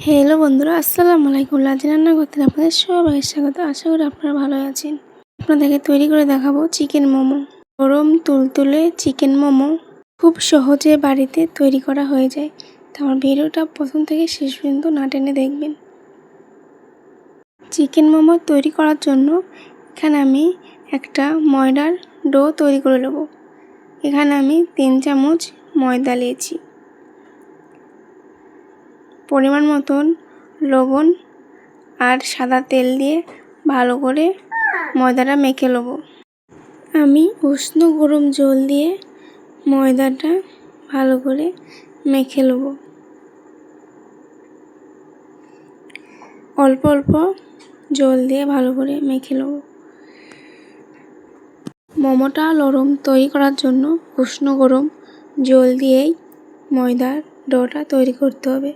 Hello বন্ধুরা, আসসালামু আলাইকুম। লাজি রান্না করতে আপনাদের সবাই স্বাগত। আশা করি আপনারা ভালো আছেন। আপনাদেরকে তৈরি করে দেখাবো চিকেন মোমো। গরম তুলতুলে চিকেন মোমো খুব সহজে বাড়িতে তৈরি করা হয়ে যায়। তো আমার ভিডিওটা প্রথম থেকে শেষ পর্যন্ত না টেনে দেখবেন। চিকেন মোমো তৈরি করার জন্য এখানে আমি একটা ময়দার ডো তৈরি করে নেব। এখানে আমি 3 চামচ ময়দা নিয়েছি, পরিমাণ মতন লবণ আর সাদা তেল দিয়ে ভালো করে ময়দাটা মেখে নেব। আমি উষ্ণ গরম জল দিয়ে ময়দাটা ভালো করে মেখে নেব। অল্প অল্প জল দিয়ে ভালো করে মেখে নেব। মোমোটা নরম তৈরি করার জন্য উষ্ণ গরম জল দিয়েই ময়দার ডোটা তৈরি করতে হবে।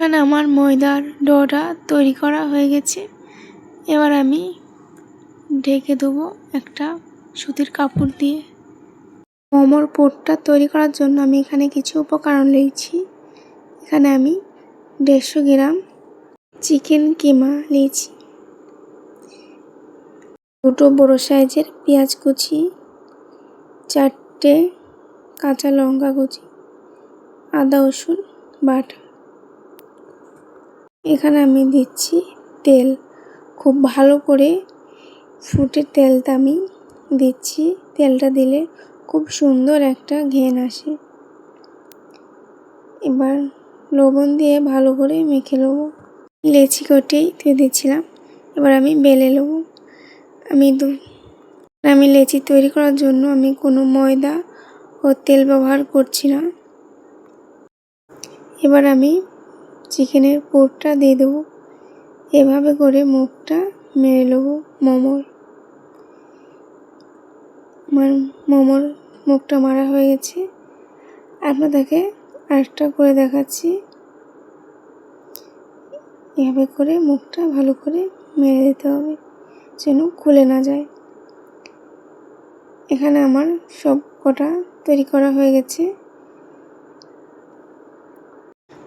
এখানে আমার ময়দার ডোটা তৈরি করা হয়ে গেছে। এবার আমি ঢেকে দেবো একটা সুতির কাপড় দিয়ে। মোমোর পুরটা তৈরি করার জন্য আমি এখানে কিছু উপকরণ নিয়েছি। এখানে আমি 150 গ্রাম চিকেন কিমা নিয়েছি, 2 বড় সাইজের পেঁয়াজ কুচি, 4টে কাঁচা লঙ্কা কুচি, আদা রসুন বাটা। এখানে আমি দিচ্ছি তেল। খুব ভালো করে ফুটে তেলটা আমি দিচ্ছি। তেলটা দিলে খুব সুন্দর একটা ঘ্রাণ আসে। এবার লবণ দিয়ে ভালো করে মেখে নেব। লেচি করেই দিয়ে দিচ্ছিলাম। এবার আমি বেলে নেব। আমি লেচি তৈরি করার জন্য আমি কোনো ময়দা ও তেল ব্যবহার করছি না। এবার আমি চিকেনের পুরটা দিয়ে দেবো। এভাবে করে মুখটা মেরে নেব মোমোর। আমার মোমোর মুখটা মারা হয়ে গেছে। আপনাদেরকে আরেকটা করে দেখাচ্ছি। এভাবে করে মুখটা ভালো করে মেরে দিতে হবে যেন খুলে না যায়। এখানে আমার সব কটা তৈরি করা হয়ে গেছে।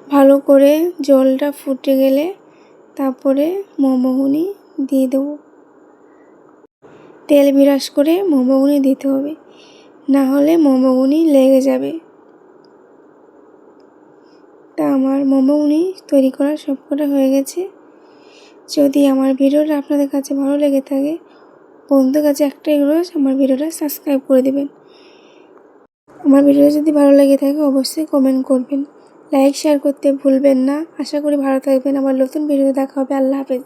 ভালো করে জলটা ফুটে গেলে তারপরে মোমোগুনি দিয়ে দেবো। তেল বিরাস করে মোমোগুনি দিতে হবে, না হলে মোমোগুনি লেগে যাবে। তা আমার মোমোগুনি তৈরি করা সব কটা হয়ে গেছে। যদি আমার ভিডিওটা আপনাদের কাছে ভালো লেগে থাকে, বন্ধুদের কাছে একটাই অনুরোধ, আমার ভিডিওটা সাবস্ক্রাইব করে দেবেন। আমার ভিডিওটা যদি ভালো লেগে থাকে অবশ্যই কমেন্ট করবেন, লাইক শেয়ার করতে ভুলবেন না। আশা করি ভালো থাকবেন। আমার নতুন ভিডিও দেখা হবে। আল্লাহ হাফেজ।